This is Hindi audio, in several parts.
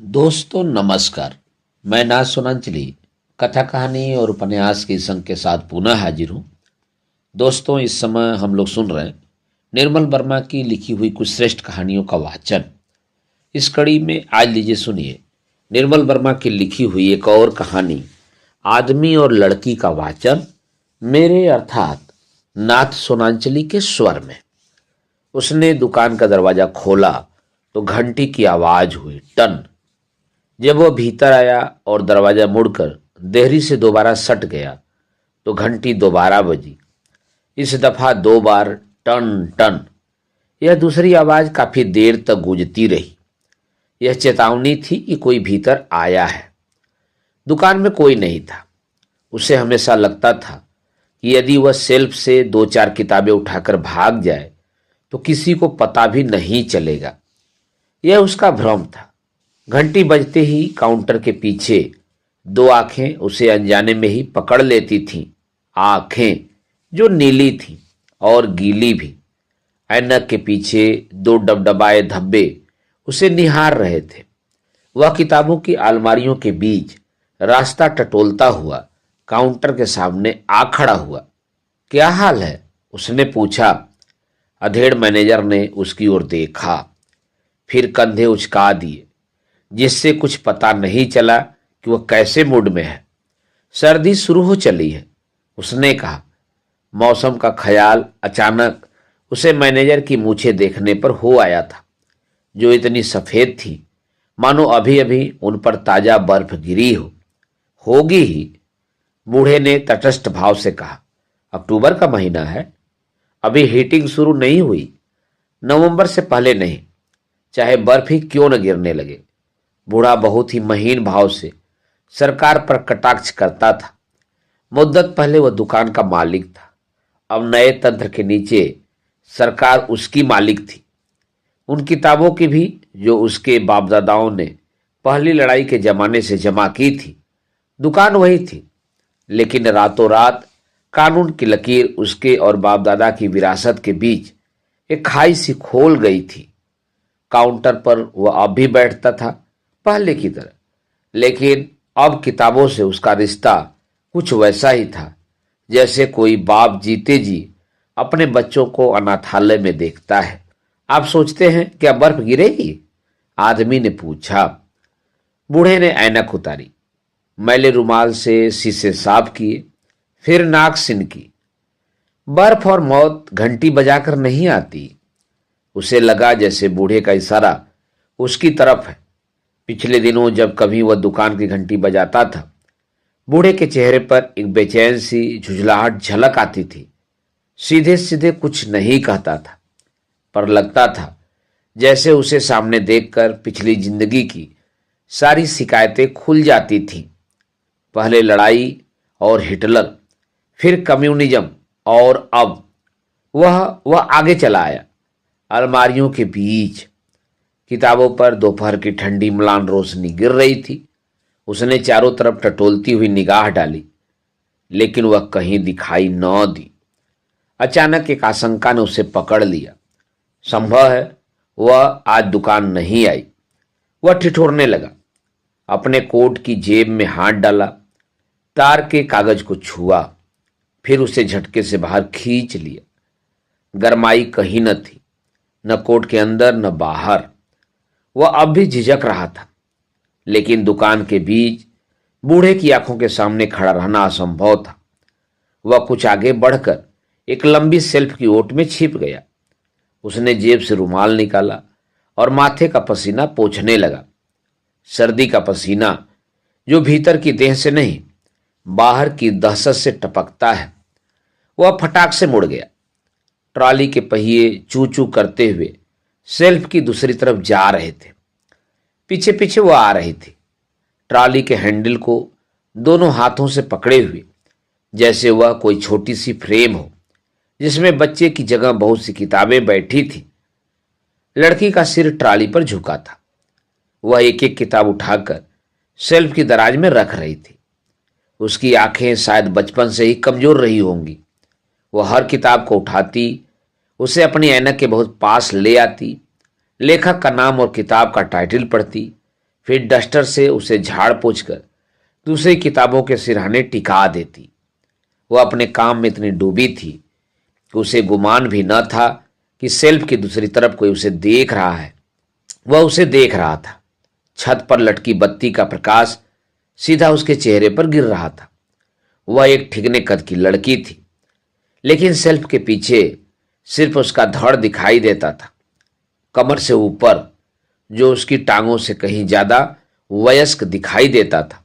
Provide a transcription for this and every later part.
दोस्तों नमस्कार। मैं नाज सोनांचली कथा कहानी और उपन्यास के संग के साथ पुनः हाजिर हूँ। दोस्तों इस समय हम लोग सुन रहे हैं निर्मल वर्मा की लिखी हुई कुछ श्रेष्ठ कहानियों का वाचन। इस कड़ी में आज लीजिए सुनिए निर्मल वर्मा की लिखी हुई एक और कहानी आदमी और लड़की का वाचन मेरे अर्थात नाथ सोनांचली के स्वर में। उसने दुकान का दरवाजा खोला तो घंटी की आवाज हुई टन। जब वह भीतर आया और दरवाजा मुड़कर देहरी से दोबारा सट गया तो घंटी दोबारा बजी। इस दफा 2 बार टन टन। यह दूसरी आवाज काफी देर तक गूंजती रही। यह चेतावनी थी कि कोई भीतर आया है। दुकान में कोई नहीं था। उसे हमेशा लगता था कि यदि वह सेल्फ से 2-4 किताबें उठाकर भाग जाए तो किसी को पता भी नहीं चलेगा। यह उसका भ्रम था। घंटी बजते ही काउंटर के पीछे 2 आंखें उसे अनजाने में ही पकड़ लेती थीं। आंखें जो नीली थीं और गीली भी। ऐनक के पीछे 2 डबडबाए धब्बे उसे निहार रहे थे। वह किताबों की अलमारियों के बीच रास्ता टटोलता हुआ काउंटर के सामने आ खड़ा हुआ। क्या हाल है? उसने पूछा। अधेड़ मैनेजर ने उसकी ओर देखा, फिर कंधे उचका दिए, जिससे कुछ पता नहीं चला कि वह कैसे मूड में है। सर्दी शुरू हो चली है, उसने कहा। मौसम का ख्याल अचानक उसे मैनेजर की मूछें देखने पर हो आया था, जो इतनी सफेद थी मानो अभी अभी उन पर ताजा बर्फ गिरी हो। होगी ही, बूढ़े ने तटस्थ भाव से कहा। अक्टूबर का महीना है, अभी हीटिंग शुरू नहीं हुई। नवंबर से पहले नहीं, चाहे बर्फ ही क्यों न गिरने लगे। बूढ़ा बहुत ही महीन भाव से सरकार पर कटाक्ष करता था। मुद्दत पहले वह दुकान का मालिक था, अब नए तंत्र के नीचे सरकार उसकी मालिक थी। उन किताबों की भी जो उसके बाप दादाओं ने पहली लड़ाई के जमाने से जमा की थी। दुकान वही थी, लेकिन रातों रात कानून की लकीर उसके और बाप दादा की विरासत के बीच एक खाई सी खोल गई थी। काउंटर पर वह अब भी बैठता था पहले की तरह, लेकिन अब किताबों से उसका रिश्ता कुछ वैसा ही था जैसे कोई बाप जीते जी अपने बच्चों को अनाथालय में देखता है। आप सोचते हैं क्या बर्फ गिरेगी? आदमी ने पूछा। बूढ़े ने ऐनक उतारी, मैले रुमाल से शीशे साफ किए, फिर नाक सिनकी। बर्फ और मौत घंटी बजाकर नहीं आती। उसे लगा जैसे बूढ़े का इशारा उसकी तरफ है। पिछले दिनों जब कभी वह दुकान की घंटी बजाता था, बूढ़े के चेहरे पर एक बेचैन सी झुंझलाहट झलक आती थी। सीधे सीधे कुछ नहीं कहता था, पर लगता था जैसे उसे सामने देखकर पिछली जिंदगी की सारी शिकायतें खुल जाती थीं। पहले लड़ाई और हिटलर, फिर कम्युनिज्म, और अब वह आगे चला आया। अलमारियों के बीच किताबों पर दोपहर की ठंडी म्लान रोशनी गिर रही थी। उसने चारों तरफ टटोलती हुई निगाह डाली, लेकिन वह कहीं दिखाई न दी। अचानक एक आशंका ने उसे पकड़ लिया। संभव है वह आज दुकान नहीं आई। वह ठिठुरने लगा, अपने कोट की जेब में हाथ डाला, तार के कागज को छुआ, फिर उसे झटके से बाहर खींच लिया। गरमाई कहीं न थी, न कोट के अंदर न बाहर। वह अब भी झिझक रहा था, लेकिन दुकान के बीच बूढ़े की आंखों के सामने खड़ा रहना असंभव था। वह कुछ आगे बढ़कर एक लंबी शेल्फ की ओट में छिप गया। उसने जेब से रुमाल निकाला और माथे का पसीना पोंछने लगा। सर्दी का पसीना जो भीतर की देह से नहीं, बाहर की दहशत से टपकता है। वह फटाक से मुड़ गया। ट्रॉली के पहिए चू चू करते हुए शेल्फ की दूसरी तरफ जा रहे थे। पीछे पीछे वो आ रही थी, ट्रॉली के हैंडल को दोनों हाथों से पकड़े हुए, जैसे वह कोई छोटी सी फ्रेम हो जिसमें बच्चे की जगह बहुत सी किताबें बैठी थी। लड़की का सिर ट्रॉली पर झुका था। वह एक एक किताब उठाकर शेल्फ की दराज में रख रही थी। उसकी आंखें शायद बचपन से ही कमजोर रही होंगी। वह हर किताब को उठाती, उसे अपनी ऐनक के बहुत पास ले आती, लेखक का नाम और किताब का टाइटल पढ़ती, फिर डस्टर से उसे झाड़ पोंछ कर दूसरी किताबों के सिरहाने टिका देती। वह अपने काम में इतनी डूबी थी कि उसे गुमान भी न था कि शेल्फ की दूसरी तरफ कोई उसे देख रहा है। वह उसे देख रहा था। छत पर लटकी बत्ती का प्रकाश सीधा उसके चेहरे पर गिर रहा था। वह एक ठिगने कद की लड़की थी, लेकिन शेल्फ के पीछे सिर्फ उसका धड़ दिखाई देता था। कमर से ऊपर, जो उसकी टांगों से कहीं ज्यादा वयस्क दिखाई देता था।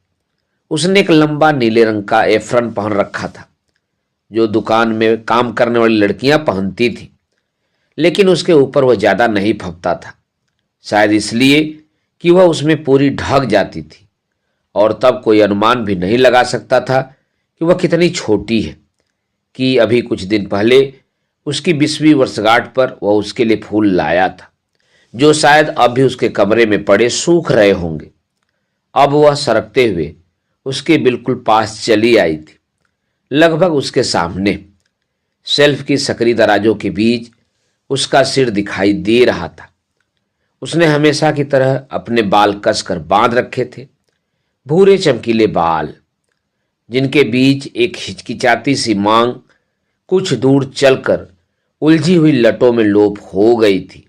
उसने एक लंबा नीले रंग का एप्रन पहन रखा था, जो दुकान में काम करने वाली लड़कियां पहनती थी, लेकिन उसके ऊपर वह ज्यादा नहीं फपता था। शायद इसलिए कि वह उसमें पूरी ढक जाती थी, और तब कोई अनुमान भी नहीं लगा सकता था कि वह कितनी छोटी है। कि अभी कुछ दिन पहले उसकी 20वीं वर्षगांठ पर वह उसके लिए फूल लाया था, जो शायद अब भी उसके कमरे में पड़े सूख रहे होंगे। अब वह सरकते हुए उसके बिल्कुल पास चली आई थी, लगभग उसके सामने। शेल्फ की सकरी दराजों के बीच उसका सिर दिखाई दे रहा था। उसने हमेशा की तरह अपने बाल कसकर बांध रखे थे, भूरे चमकीले बाल, जिनके बीच एक हिचकिचाती सी मांग कुछ दूर चलकर उलझी हुई लटों में लोप हो गई थी।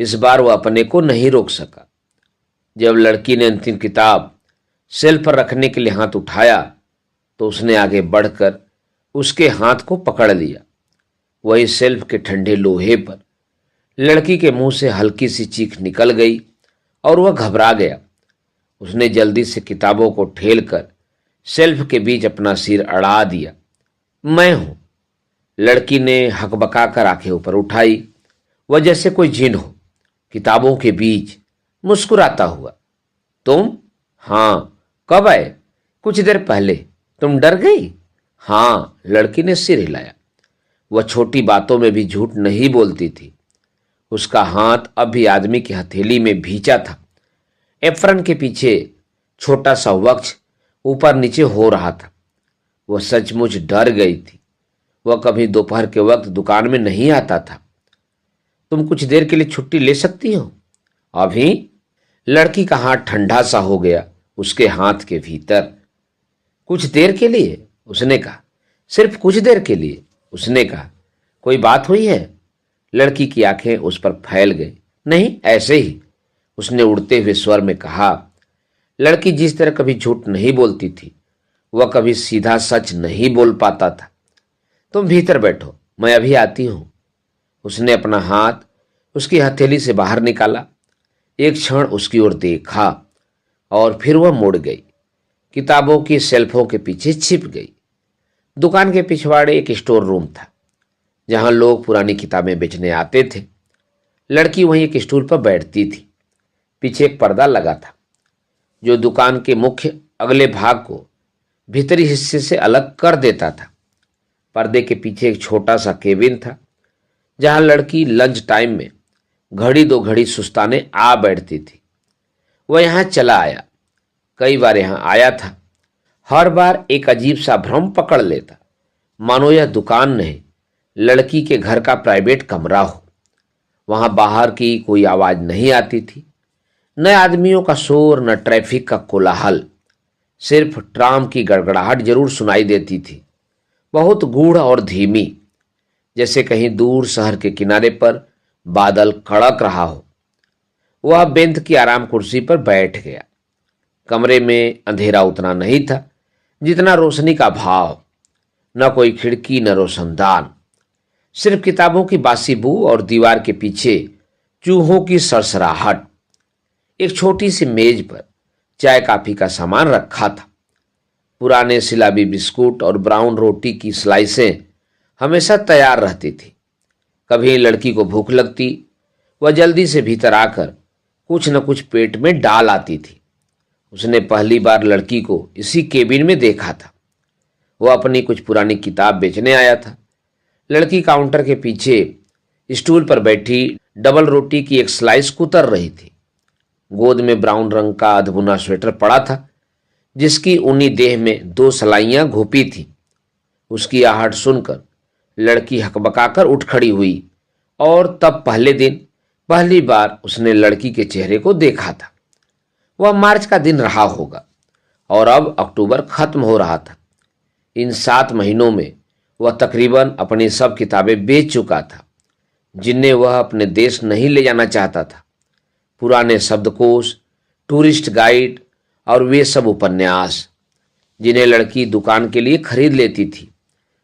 इस बार वह अपने को नहीं रोक सका। जब लड़की ने अंतिम किताब शेल्फ पर रखने के लिए हाथ उठाया, तो उसने आगे बढ़कर उसके हाथ को पकड़ लिया। वही शेल्फ के ठंडे लोहे पर लड़की के मुंह से हल्की सी चीख निकल गई और वह घबरा गया। उसने जल्दी से किताबों को ठेलकर शेल्फ के बीच अपना सिर अड़ा दिया। मैं हूं, लड़की ने हकबकाकर आंखें ऊपर उठाई। वह जैसे कोई जिन हो, किताबों के बीच मुस्कुराता हुआ। तुम? हाँ। कब आए? कुछ देर पहले। तुम डर गई? हाँ, लड़की ने सिर हिलाया। वह छोटी बातों में भी झूठ नहीं बोलती थी। उसका हाथ अब भी आदमी की हथेली में भींचा था। एप्रन के पीछे छोटा सा वक्ष ऊपर नीचे हो रहा था। वह सचमुच डर गई थी। वह कभी दोपहर के वक्त दुकान में नहीं आता था। तुम कुछ देर के लिए छुट्टी ले सकती हो? अभी? लड़की का हाथ ठंडा सा हो गया उसके हाथ के भीतर। कुछ देर के लिए? उसने कहा। सिर्फ कुछ देर के लिए? उसने कहा। कोई बात हुई है? लड़की की आंखें उस पर फैल गई। नहीं, ऐसे ही, उसने उड़ते हुए स्वर में कहा। लड़की जिस तरह कभी झूठ नहीं बोलती थी, वह कभी सीधा सच नहीं बोल पाता था। तुम भीतर बैठो, मैं अभी आती हूं। उसने अपना हाथ उसकी हथेली से बाहर निकाला, एक क्षण उसकी ओर देखा और फिर वह मुड़ गई। किताबों की शेल्फों के पीछे छिप गई। दुकान के पिछवाड़े एक स्टोर रूम था, जहां लोग पुरानी किताबें बेचने आते थे। लड़की वहीं एक स्टूल पर बैठती थी। पीछे एक पर्दा लगा था, जो दुकान के मुख्य अगले भाग को भीतरी हिस्से से अलग कर देता था। पर्दे के पीछे एक छोटा सा केबिन था, जहां लड़की लंच टाइम में घड़ी दो घड़ी सुस्ताने आ बैठती थी। वह यहां चला आया, कई बार यहां आया था। हर बार एक अजीब सा भ्रम पकड़ लेता, मानो यह दुकान नहीं, लड़की के घर का प्राइवेट कमरा हो। वहां बाहर की कोई आवाज नहीं आती थी, न आदमियों का शोर, न ट्रैफिक का कोलाहल। सिर्फ ट्राम की गड़गड़ाहट जरूर सुनाई देती थी, बहुत गूढ़ और धीमी, जैसे कहीं दूर शहर के किनारे पर बादल कड़क रहा हो। वह बेंत की आराम कुर्सी पर बैठ गया। कमरे में अंधेरा उतना नहीं था जितना रोशनी का भाव। न कोई खिड़की, न रोशनदान, सिर्फ किताबों की बासी बू और दीवार के पीछे चूहों की सरसराहट। एक छोटी सी मेज पर चाय कॉफी का सामान रखा था। पुराने सिलाबी बिस्कुट और ब्राउन रोटी की स्लाइसें हमेशा तैयार रहती थी। कभी लड़की को भूख लगती, वह जल्दी से भीतर आकर कुछ न कुछ पेट में डाल आती थी। उसने पहली बार लड़की को इसी केबिन में देखा था। वह अपनी कुछ पुरानी किताब बेचने आया था। लड़की काउंटर के पीछे स्टूल पर बैठी डबल रोटी की एक स्लाइस कुतर रही थी। गोद में ब्राउन रंग का अधबुना स्वेटर पड़ा था, जिसकी ऊनी देह में 2 सलाइयां घोपी थी। उसकी आहट सुनकर लड़की हकबकाकर उठ खड़ी हुई, और तब पहले दिन पहली बार उसने लड़की के चेहरे को देखा था। वह मार्च का दिन रहा होगा और अब अक्टूबर खत्म हो रहा था। इन 7 महीनों में वह तकरीबन अपनी सब किताबें बेच चुका था जिन्हें वह अपने देश नहीं ले जाना चाहता था। पुराने शब्दकोश, टूरिस्ट गाइड और वे सब उपन्यास जिन्हें लड़की दुकान के लिए खरीद लेती थी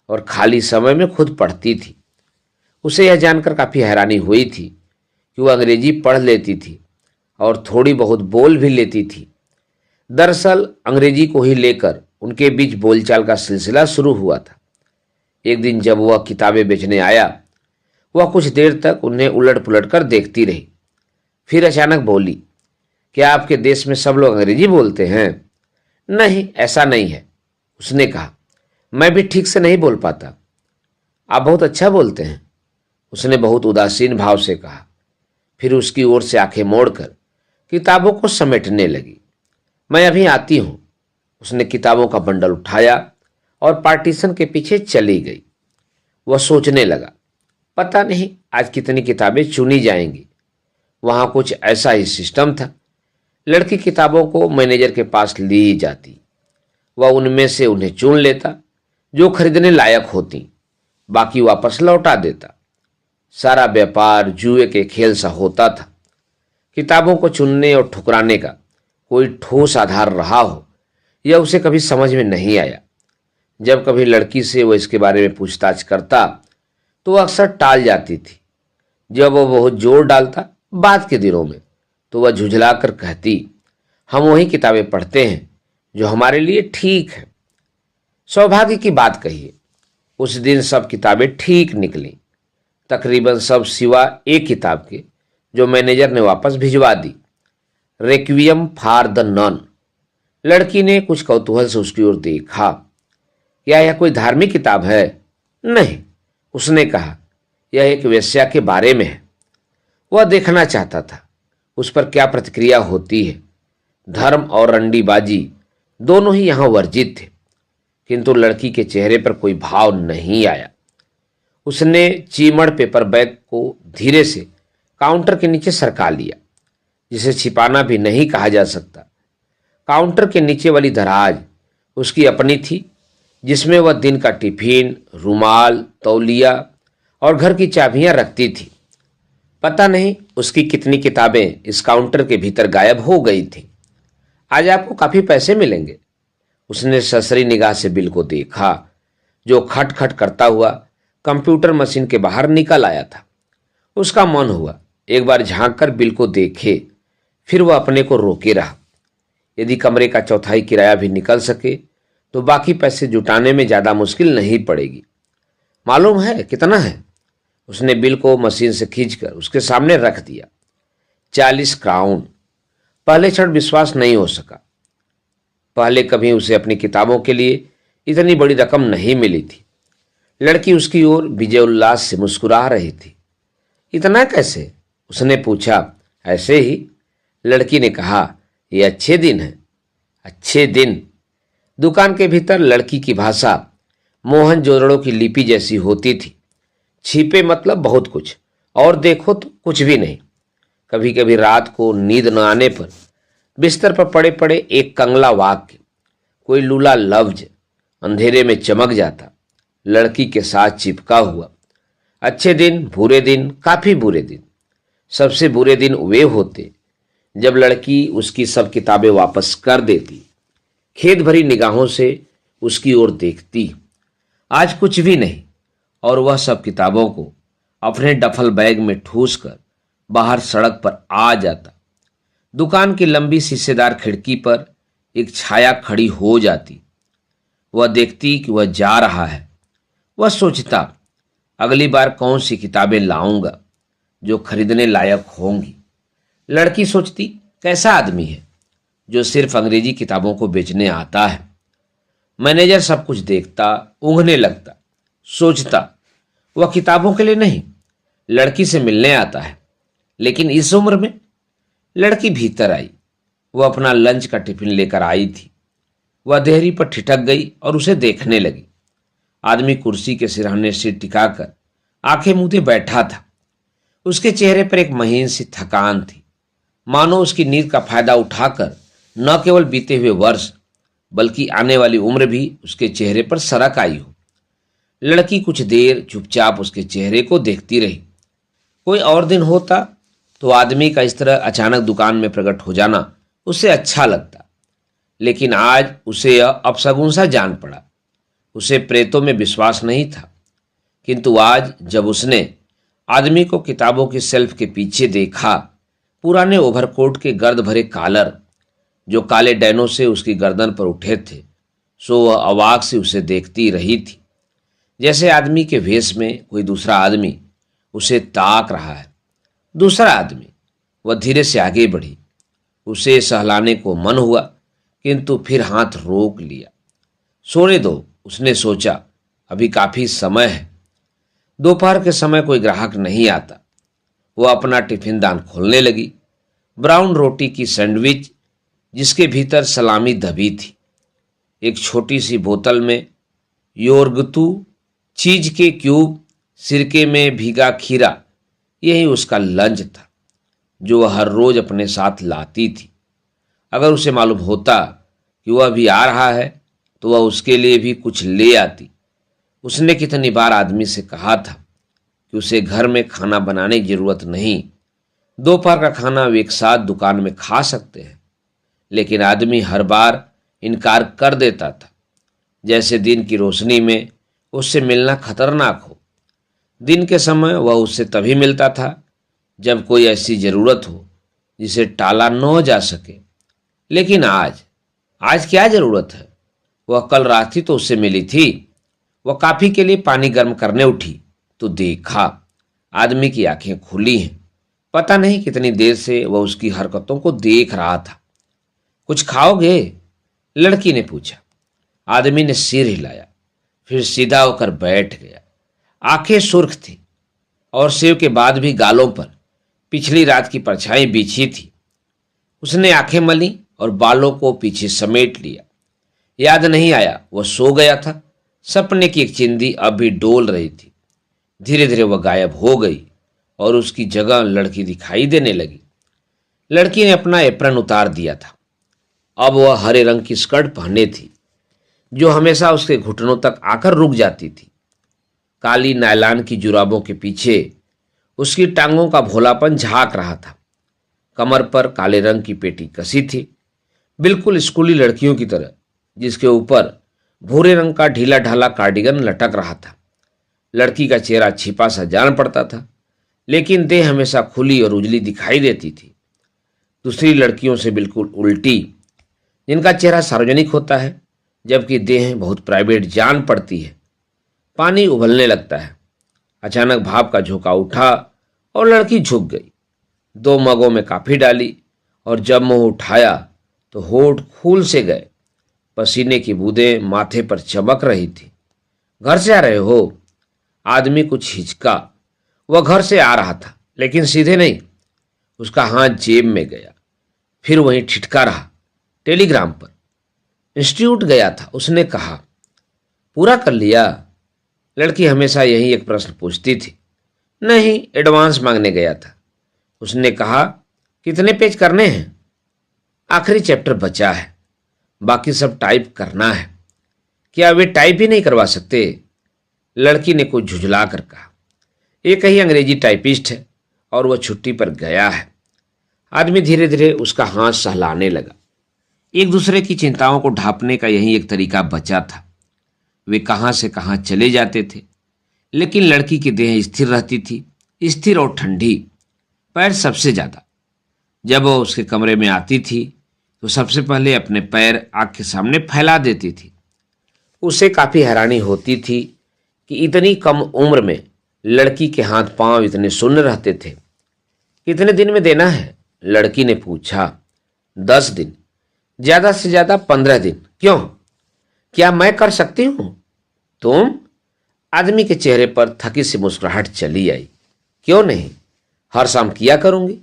और खाली समय में खुद पढ़ती थी। उसे यह जानकर काफ़ी हैरानी हुई थी कि वह अंग्रेजी पढ़ लेती थी और थोड़ी बहुत बोल भी लेती थी। दरअसल अंग्रेजी को ही लेकर उनके बीच बोलचाल का सिलसिला शुरू हुआ था। एक दिन जब वह किताबें बेचने आया, वह कुछ देर तक उन्हें उलट पुलट कर देखती रही। फिर अचानक बोली, क्या आपके देश में सब लोग अंग्रेजी बोलते हैं? नहीं, ऐसा नहीं है, उसने कहा। मैं भी ठीक से नहीं बोल पाता। आप बहुत अच्छा बोलते हैं, उसने बहुत उदासीन भाव से कहा। फिर उसकी ओर से आंखें मोड़कर किताबों को समेटने लगी। मैं अभी आती हूं, उसने किताबों का बंडल उठाया और पार्टीशन के पीछे चली गई। वह सोचने लगा, पता नहीं आज कितनी किताबें चुनी जाएंगी। वहां कुछ ऐसा ही सिस्टम था। लड़की किताबों को मैनेजर के पास ली जाती, वह उनमें से उन्हें चुन लेता जो खरीदने लायक होती, बाकी वापस लौटा देता। सारा व्यापार जुए के खेल सा होता था। किताबों को चुनने और ठुकराने का कोई ठोस आधार रहा हो यह उसे कभी समझ में नहीं आया। जब कभी लड़की से वह इसके बारे में पूछताछ करता तो वह अक्सर टाल जाती थी। जब वह बहुत जोर डालता बाद के दिनों में तो वह झुझला कर कहती, हम वही किताबें पढ़ते हैं जो हमारे लिए ठीक है। सौभाग्य की बात कहिए, उस दिन सब किताबें ठीक निकली, तकरीबन सब सिवा एक किताब के जो मैनेजर ने वापस भिजवा दी, रेक्वियम फॉर द नन। लड़की ने कुछ कौतूहल से उसकी ओर देखा। क्या यह कोई धार्मिक किताब है? नहीं, उसने कहा, यह एक वेश्या के बारे में है। वह देखना चाहता था उस पर क्या प्रतिक्रिया होती है। धर्म और रंडीबाजी दोनों ही यहां वर्जित थे, किंतु लड़की के चेहरे पर कोई भाव नहीं आया। उसने चीमड़ पेपर बैग को धीरे से काउंटर के नीचे सरका लिया, जिसे छिपाना भी नहीं कहा जा सकता। काउंटर के नीचे वाली दराज उसकी अपनी थी, जिसमें वह दिन का टिफिन, रुमाल, तौलिया और घर की चाबियां रखती थी। पता नहीं उसकी कितनी किताबें इस काउंटर के भीतर गायब हो गई थी। आज आपको काफी पैसे मिलेंगे, उसने ससरी निगाह से बिल को देखा जो खट खट करता हुआ कंप्यूटर मशीन के बाहर निकल आया था। उसका मन हुआ एक बार झांक कर बिल को देखे, फिर वह अपने को रोके रहा। यदि कमरे का चौथाई किराया भी निकल सके तो बाकी पैसे जुटाने में ज्यादा मुश्किल नहीं पड़ेगी। मालूम है कितना है? उसने बिल को मशीन से खींचकर उसके सामने रख दिया। 40 क्राउन। पहले क्षण विश्वास नहीं हो सका। पहले कभी उसे अपनी किताबों के लिए इतनी बड़ी रकम नहीं मिली थी। लड़की उसकी ओर विजय उल्लास से मुस्कुरा रही थी। इतना कैसे? उसने पूछा। ऐसे ही, लड़की ने कहा। ये अच्छे दिन हैं। अच्छे दिन? दुकान के भीतर लड़की की भाषा मोहनजोदड़ो की लिपि जैसी होती थी। छिपे मतलब बहुत कुछ और देखो तो कुछ भी नहीं। कभी कभी रात को नींद न आने पर बिस्तर पर पड़े पड़े एक कंगला वाक्य, कोई लूला लफ्ज अंधेरे में चमक जाता, लड़की के साथ चिपका हुआ। अच्छे दिन, बुरे दिन, काफी बुरे दिन। सबसे बुरे दिन वे होते जब लड़की उसकी सब किताबें वापस कर देती, खेद भरी निगाहों से उसकी ओर देखती। आज कुछ भी नहीं, और वह सब किताबों को अपने डफल बैग में ठूस कर बाहर सड़क पर आ जाता। दुकान की लंबी शीशेदार खिड़की पर एक छाया खड़ी हो जाती। वह देखती कि वह जा रहा है। वह सोचता, अगली बार कौन सी किताबें लाऊंगा जो खरीदने लायक होंगी। लड़की सोचती, कैसा आदमी है जो सिर्फ अंग्रेजी किताबों को बेचने आता है। मैनेजर सब कुछ देखता, ऊँघने लगता, सोचता, वह किताबों के लिए नहीं, लड़की से मिलने आता है। लेकिन इस उम्र में? लड़की भीतर आई। वह अपना लंच का टिफिन लेकर आई थी। वह देहरी पर ठिठक गई और उसे देखने लगी। आदमी कुर्सी के सिरहाने सिर टिकाकर आंखें मूंदे बैठा था। उसके चेहरे पर एक महीन सी थकान थी, मानो उसकी नींद का फायदा उठाकर न केवल बीते हुए वर्ष बल्कि आने वाली उम्र भी उसके चेहरे पर सरक आई हो। लड़की कुछ देर चुपचाप उसके चेहरे को देखती रही। कोई और दिन होता तो आदमी का इस तरह अचानक दुकान में प्रकट हो जाना उसे अच्छा लगता, लेकिन आज उसे यह अपशगुन सा जान पड़ा। उसे प्रेतों में विश्वास नहीं था, किंतु आज जब उसने आदमी को किताबों की शेल्फ के पीछे देखा, पुराने ओवरकोट के गर्द भरे कॉलर जो काले डैनों से उसकी गर्दन पर उठे थे, सो वह अवाक से उसे देखती रही थी, जैसे आदमी के वेश में कोई दूसरा आदमी उसे ताक रहा है। दूसरा आदमी। वह धीरे से आगे बढ़ी। उसे सहलाने को मन हुआ, किंतु फिर हाथ रोक लिया। सोने दो, उसने सोचा, अभी काफी समय है। दोपहर के समय कोई ग्राहक नहीं आता। वह अपना टिफिन दान खोलने लगी। ब्राउन रोटी की सैंडविच जिसके भीतर सलामी दबी थी, एक छोटी सी बोतल में योर्गतू, चीज के क्यूब, सिरके में भीगा खीरा, यही उसका लंच था जो वह हर रोज अपने साथ लाती थी। अगर उसे मालूम होता कि वह भी आ रहा है तो वह उसके लिए भी कुछ ले आती। उसने कितनी बार आदमी से कहा था कि उसे घर में खाना बनाने की जरूरत नहीं, दोपहर का खाना वे एक साथ दुकान में खा सकते हैं, लेकिन आदमी हर बार इनकार कर देता था, जैसे दिन की रोशनी में उससे मिलना खतरनाक हो। दिन के समय वह उससे तभी मिलता था जब कोई ऐसी जरूरत हो जिसे टाला न जा सके। लेकिन आज क्या जरूरत है? वह कल रात ही तो उससे मिली थी। वह कॉफी के लिए पानी गर्म करने उठी तो देखा आदमी की आंखें खुली हैं। पता नहीं कितनी देर से वह उसकी हरकतों को देख रहा था। कुछ खाओगे? लड़की ने पूछा। आदमी ने सिर हिलाया, फिर सीधा होकर बैठ गया। आंखें सुर्ख थी और सेव के बाद भी गालों पर पिछली रात की परछाई बिछी थी। उसने आंखें मली और बालों को पीछे समेट लिया। याद नहीं आया वह सो गया था। सपने की एक चिंदी अब भी डोल रही थी। धीरे धीरे वह गायब हो गई और उसकी जगह लड़की दिखाई देने लगी। लड़की ने अपना एप्रन उतार दिया था। अब वह हरे रंग की स्कर्ट पहने थी जो हमेशा उसके घुटनों तक आकर रुक जाती थी। काली नायलान की जुराबों के पीछे उसकी टांगों का भोलापन झांक रहा था। कमर पर काले रंग की पेटी कसी थी, बिल्कुल स्कूली लड़कियों की तरह, जिसके ऊपर भूरे रंग का ढीला ढाला कार्डिगन लटक रहा था। लड़की का चेहरा छिपा सा जान पड़ता था, लेकिन देह हमेशा खुली और उजली दिखाई देती थी। दूसरी लड़कियों से बिल्कुल उल्टी, जिनका चेहरा सार्वजनिक होता है जबकि देह बहुत प्राइवेट जान पड़ती है। पानी उबलने लगता है। अचानक भाप का झोंका उठा और लड़की झुक गई। 2 मगों में कॉफी डाली और जब मुंह उठाया तो होठ फूल से गए। पसीने की बूंदें माथे पर चमक रही थी। घर से आ रहे हो? आदमी कुछ हिचका। वह घर से आ रहा था, लेकिन सीधे नहीं। उसका हाथ जेब में गया, फिर वहीं ठिठका रहा। टेलीग्राम पर। इंस्टीट्यूट गया था, उसने कहा। पूरा कर लिया? लड़की हमेशा यही एक प्रश्न पूछती थी। नहीं, एडवांस मांगने गया था। उसने कहा। कितने पेज करने हैं? आखिरी चैप्टर बचा है, बाकी सब टाइप करना है। क्या वे टाइप ही नहीं करवा सकते? लड़की ने कुछ झुंझला कर कहा। एक ही अंग्रेजी टाइपिस्ट है और वह छुट्टी पर गया है। आदमी धीरे धीरे उसका हाथ सहलाने लगा। एक दूसरे की चिंताओं को ढांपने का यही एक तरीका बचा था। वे कहाँ से कहाँ चले जाते थे, लेकिन लड़की की देह स्थिर रहती थी, स्थिर और ठंडी। पैर सबसे ज्यादा। जब वह उसके कमरे में आती थी तो सबसे पहले अपने पैर आँख के सामने फैला देती थी। उसे काफी हैरानी होती थी कि इतनी कम उम्र में लड़की के हाथ पांव इतने सुन्न रहते थे। कितने दिन में देना है? लड़की ने पूछा। 10 दिन, ज्यादा से ज्यादा 15 दिन। क्यों? क्या मैं कर सकती हूं? तुम? आदमी के चेहरे पर थकी सी मुस्कुराहट चली आई। क्यों नहीं, हर शाम किया करूंगी।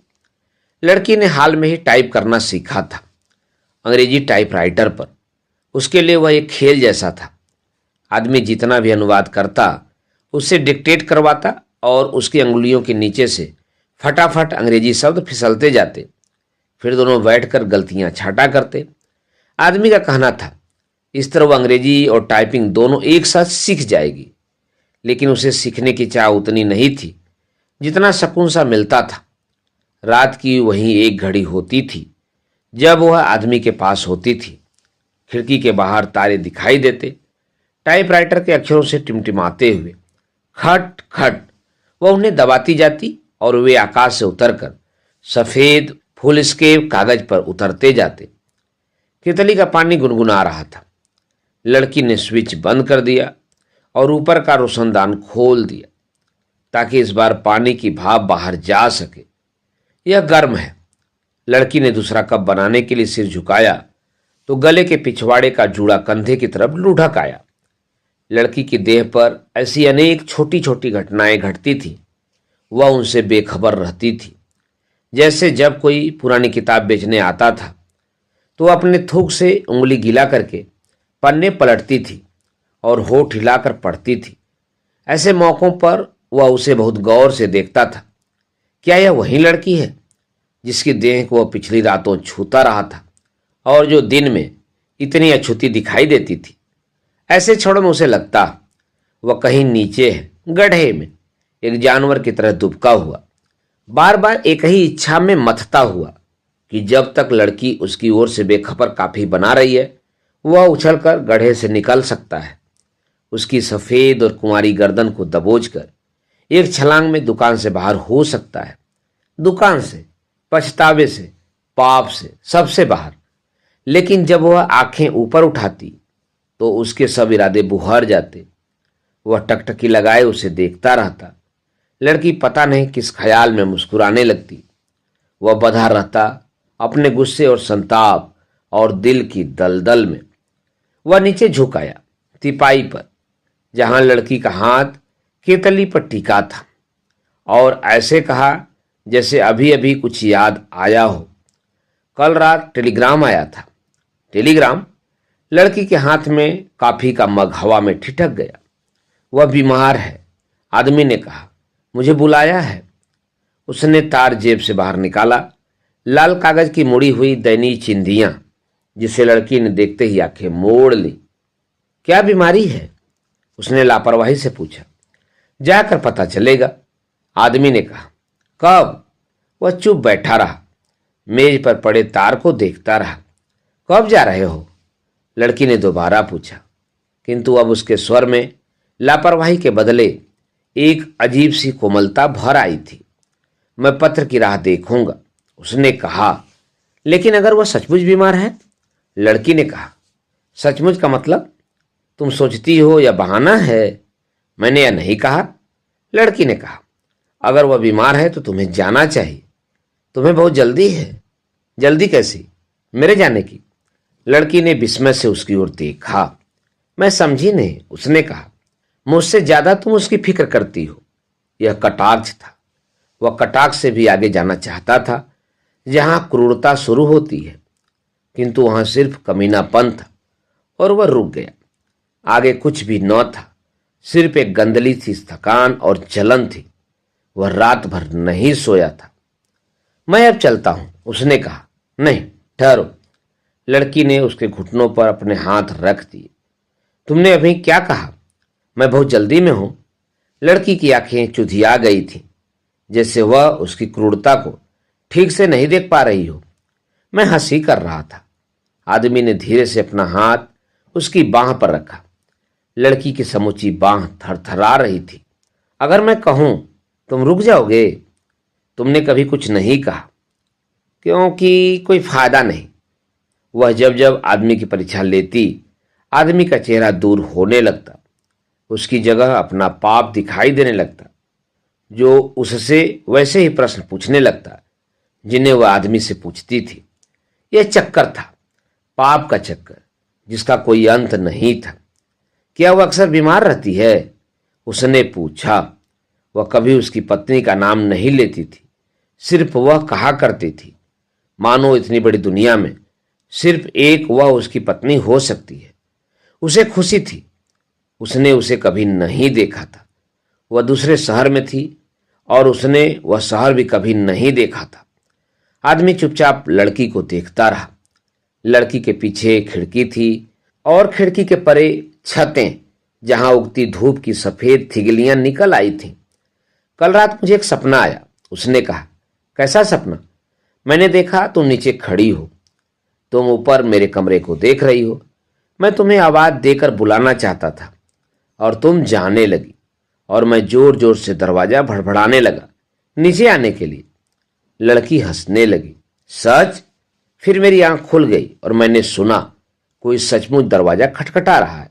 लड़की ने हाल में ही टाइप करना सीखा था, अंग्रेजी टाइपराइटर पर। उसके लिए वह एक खेल जैसा था। आदमी जितना भी अनुवाद करता उससे डिक्टेट करवाता और उसकी अंगुलियों के नीचे से फटाफट अंग्रेजी शब्द फिसलते जाते। फिर दोनों बैठकर गलतियां छांटा करते। आदमी का कहना था इस तरह वो अंग्रेजी और टाइपिंग दोनों एक साथ सीख जाएगी, लेकिन उसे सीखने की चाह उतनी नहीं थी जितना सुकून सा मिलता था। रात की वही एक घड़ी होती थी जब वह आदमी के पास होती थी। खिड़की के बाहर तारे दिखाई देते, टाइपराइटर के अक्षरों से टिमटिमाते हुए। खट खट वह उन्हें दबाती जाती और वे आकाश से उतरकर सफेद फुलस्केप कागज पर उतरते जाते। केतली का पानी गुनगुना रहा था। लड़की ने स्विच बंद कर दिया और ऊपर का रोशनदान खोल दिया ताकि इस बार पानी की भाप बाहर जा सके। यह गर्म है। लड़की ने दूसरा कप बनाने के लिए सिर झुकाया तो गले के पिछवाड़े का जूड़ा कंधे की तरफ लुढ़क आया। लड़की की देह पर ऐसी अनेक छोटी छोटी घटनाएं घटती थी, वह उनसे बेखबर रहती थी। जैसे जब कोई पुरानी किताब बेचने आता था तो वह अपने थूक से उंगली गीला करके पन्ने पलटती थी और होठ हिलाकर पढ़ती थी। ऐसे मौक़ों पर वह उसे बहुत गौर से देखता था। क्या यह वही लड़की है जिसकी देह को वह पिछली रातों छूता रहा था और जो दिन में इतनी अछूती दिखाई देती थी? ऐसे क्षणों में उसे लगता वह कहीं नीचे है, गड्ढे में, एक जानवर की तरह दुबका हुआ, बार बार एक ही इच्छा में मथता हुआ कि जब तक लड़की उसकी ओर से बेखबर काफी बना रही है वह उछलकर गड्ढे से निकल सकता है। उसकी सफेद और कुंवारी गर्दन को दबोचकर एक छलांग में दुकान से बाहर हो सकता है। दुकान से, पछतावे से, पाप से, सबसे बाहर। लेकिन जब वह आंखें ऊपर उठाती तो उसके सब इरादे बुहार जाते। वह टकटकी लगाए उसे देखता रहता। लड़की पता नहीं किस ख्याल में मुस्कुराने लगती। वह बंधा रहता अपने गुस्से और संताप और दिल की दलदल में। वह नीचे झुकाया तिपाई पर जहां लड़की का हाथ केतली पर टिका था और ऐसे कहा जैसे अभी अभी कुछ याद आया हो। कल रात टेलीग्राम आया था। टेलीग्राम? लड़की के हाथ में कॉफी का मग हवा में ठिठक गया। वह बीमार है, आदमी ने कहा। मुझे बुलाया है। उसने तार जेब से बाहर निकाला। लाल कागज की मुड़ी हुई दैनीय चिंधियां, जिसे लड़की ने देखते ही आंखें मोड़ ली। क्या बीमारी है? उसने लापरवाही से पूछा। जाकर पता चलेगा, आदमी ने कहा। कब? वह चुप बैठा रहा, मेज पर पड़े तार को देखता रहा। कब जा रहे हो? लड़की ने दोबारा पूछा, किंतु अब उसके स्वर में लापरवाही के बदले एक अजीब सी कोमलता भर आई थी। मैं पत्र की राह देखूंगा, उसने कहा। लेकिन अगर वह सचमुच बीमार है? लड़की ने कहा। सचमुच का मतलब? तुम सोचती हो या बहाना है? मैंने यह नहीं कहा। लड़की ने कहा। अगर वह बीमार है तो तुम्हें जाना चाहिए। तुम्हें बहुत जल्दी है। जल्दी कैसी? मेरे जाने की। लड़की ने विस्मय से उसकी ओर देखा। मैं समझी नहीं, उसने कहा। मुझसे ज्यादा तुम उसकी फिक्र करती हो। यह कटाक्ष था। वह कटाक्ष से भी आगे जाना चाहता था, जहां क्रूरता शुरू होती है, किंतु वहां सिर्फ कमीनापन था और वह रुक गया। आगे कुछ भी न था, सिर्फ एक गंदली सी थकान और जलन थी। वह रात भर नहीं सोया था। मैं अब चलता हूं, उसने कहा। नहीं, ठहरो। लड़की ने उसके घुटनों पर अपने हाथ रख दिए। तुमने अभी क्या कहा? मैं बहुत जल्दी में हूं। लड़की की आंखें चुधिया गई थीं, जैसे वह उसकी क्रूरता को ठीक से नहीं देख पा रही हो। मैं हंसी कर रहा था। आदमी ने धीरे से अपना हाथ उसकी बांह पर रखा। लड़की की समूची बांह थरथरा रही थी। अगर मैं कहूं तुम रुक जाओगे? तुमने कभी कुछ नहीं कहा, क्योंकि कोई फायदा नहीं। वह जब जब आदमी की परीक्षा लेती, आदमी का चेहरा दूर होने लगता। उसकी जगह अपना पाप दिखाई देने लगता, जो उससे वैसे ही प्रश्न पूछने लगता जिन्हें वह आदमी से पूछती थी। यह चक्कर था, पाप का चक्कर, जिसका कोई अंत नहीं था। क्या वह अक्सर बीमार रहती है? उसने पूछा। वह कभी उसकी पत्नी का नाम नहीं लेती थी, सिर्फ वह कहा करती थी, मानो इतनी बड़ी दुनिया में सिर्फ एक वह उसकी पत्नी हो सकती है। उसे खुशी थी। उसने उसे कभी नहीं देखा था। वह दूसरे शहर में थी और उसने वह शहर भी कभी नहीं देखा था। आदमी चुपचाप लड़की को देखता रहा। लड़की के पीछे खिड़की थी और खिड़की के परे छतें, जहां उगती धूप की सफेद थिगलियां निकल आई थीं। कल रात मुझे एक सपना आया, उसने कहा। कैसा सपना? मैंने देखा तुम नीचे खड़ी हो, तुम ऊपर मेरे कमरे को देख रही हो। मैं तुम्हें आवाज देकर बुलाना चाहता था और तुम जाने लगी और मैं जोर जोर से दरवाजा भड़बड़ाने लगा नीचे आने के लिए। लड़की हंसने लगी। सच? फिर मेरी आंख खुल गई और मैंने सुना कोई सचमुच दरवाजा खटखटा रहा है।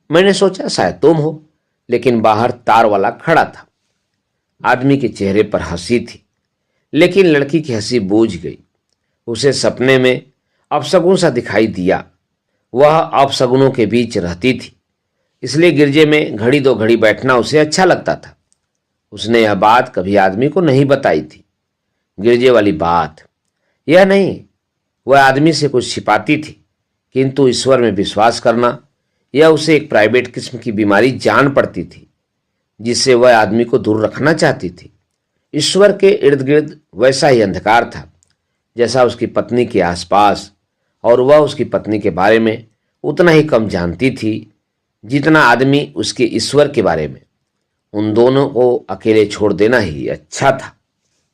मैंने सोचा शायद तुम हो, लेकिन बाहर तार वाला खड़ा था। आदमी के चेहरे पर हंसी थी, लेकिन लड़की की हंसी बूझ गई। उसे सपने में अपशगुन सा दिखाई दिया। वह अपशगुनों के बीच रहती थी, इसलिए गिरजे में घड़ी दो घड़ी बैठना उसे अच्छा लगता था। उसने यह बात कभी आदमी को नहीं बताई थी। गिरजे वाली बात यह नहीं, वह आदमी से कुछ छिपाती थी, किंतु ईश्वर में विश्वास करना यह उसे एक प्राइवेट किस्म की बीमारी जान पड़ती थी, जिससे वह आदमी को दूर रखना चाहती थी। ईश्वर के इर्द गिर्द वैसा ही अंधकार था जैसा उसकी पत्नी के आसपास, और वह उसकी पत्नी के बारे में उतना ही कम जानती थी जितना आदमी उसके ईश्वर के बारे में। उन दोनों को अकेले छोड़ देना ही अच्छा था।